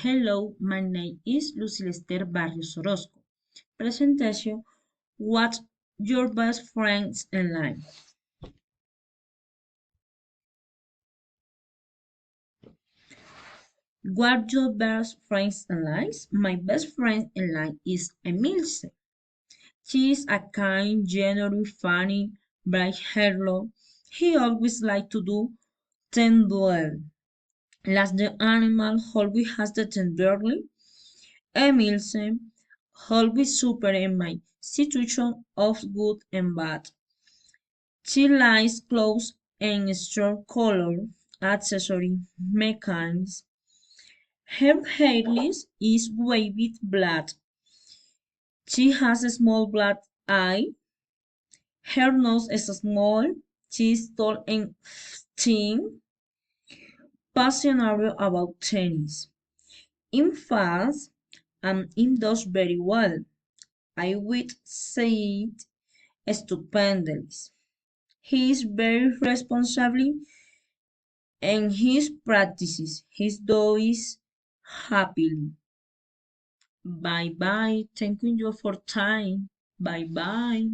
Hello, my name is Lucilester Barrios Orozco. Presentation: What's your best friends in life? What your best friends in life? My best friend in life is Emilce. She is a kind, generous, funny, bright-haired girl. He always like to do things well. Like the animal always has the tenderly. Emilce always super in my situation of good and bad. She likes clothes and strong color accessory mechanisms. Her hairless is wavy black. She has a small black eye. Her nose is small. She is tall and thin. Passionate about tennis. In fact, does very well. I would say it stupendly. He is very responsible and he practices his doings happily. Bye bye. Thank you for time. Bye bye.